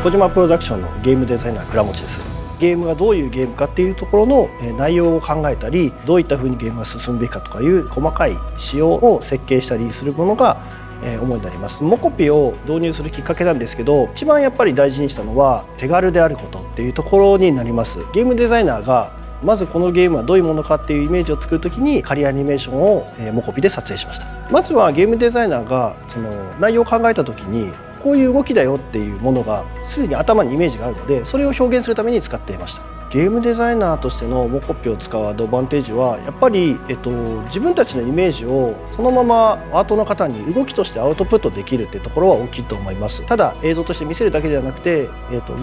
小島プロダクションのゲームデザイナー倉持です。ゲームがどういうゲームかっていうところの内容を考えたり、どういった風にゲームが進むべきかとかいう細かい仕様を設計したりするものが主になります。モコピを導入するきっかけなんですけど、一番やっぱり大事にしたのは手軽であることっていうところになります。ゲームデザイナーがまずこのゲームはどういうものかっていうイメージを作るときに仮アニメーションをモコピで撮影しました。まずはゲームデザイナーがその内容を考えたときにこういう動きだよっていうものがすでに頭にイメージがあるので、それを表現するために使っていました。ゲームデザイナーとしてのモコピを使うアドバンテージはやっぱり、自分たちのイメージをそのままアートの方に動きとしてアウトプットできるっていうところは大きいと思います。ただ映像として見せるだけではなくて、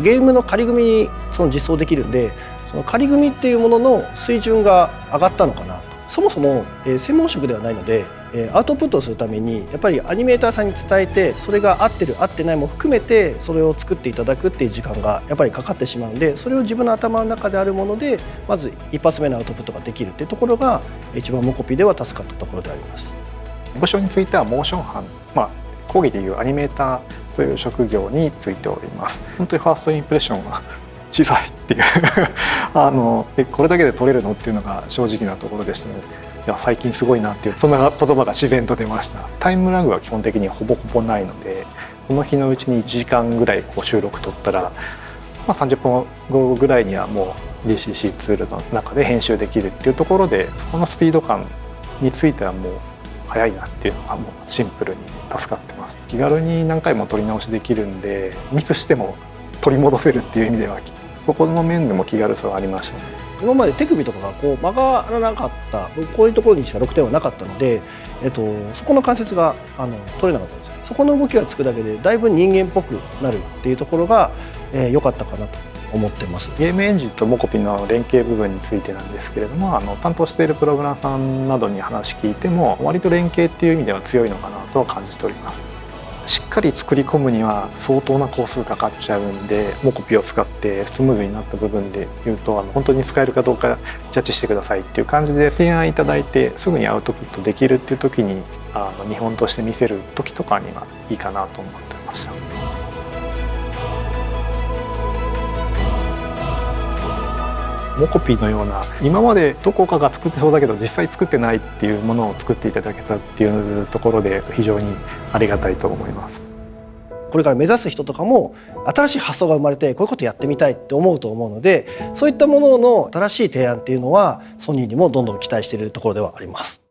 ゲームの仮組みにその実装できるんで、その仮組みっていうものの水準が上がったのかなと。そもそも、専門職ではないのでアウトプットをするためにやっぱりアニメーターさんに伝えて、それが合ってる合ってないも含めてそれを作っていただくっていう時間がやっぱりかかってしまうので、それを自分の頭の中であるものでまず一発目のアウトプットができるっていうところが一番モコピでは助かったところであります。部署についてはモーション班、講義でいうアニメーターという職業についております。本当にファーストインプレッションは小さいっていうこれだけで取れるのっていうのが正直なところでしたので、いや最近すごいなっていうそんな言葉が自然と出ました。タイムラグは基本的にほぼほぼないので、この日のうちに1時間ぐらい収録取ったら、30分後ぐらいにはもう DCC ツールの中で編集できるっていうところで、そこのスピード感についてはもう早いなっていうのがもうシンプルに助かってます。気軽に何回も撮り直しできるんで、ミスしても取り戻せるっていう意味ではそこの面でも気軽さがありましたね。今まで手首とかがこう曲がらなかった、こういうところにしか6点はなかったので、そこの関節が取れなかったんですよ。そこの動きがつくだけでだいぶ人間っぽくなるっていうところが良かったかなと思ってます。ゲームエンジンとモコピの連携部分についてなんですけれども、担当しているプログラマーさんなどに話聞いても割と連携っていう意味では強いのかなとは感じております。しっかり作り込むには相当な工数かかっちゃうんで、モコピを使ってスムーズになった部分で言うと、本当に使えるかどうかジャッジしてくださいっていう感じで提案いただいてすぐにアウトプットできるっていう時に見本として見せる時とかにはいいかなと思ってました。モコピのような今までどこかが作ってそうだけど実際作ってないっていうものを作っていただけたっていうところで非常にありがたいと思います。これから目指す人とかも新しい発想が生まれてこういうことやってみたいって思うと思うので、そういったものの新しい提案っていうのはソニーにもどんどん期待しているところではあります。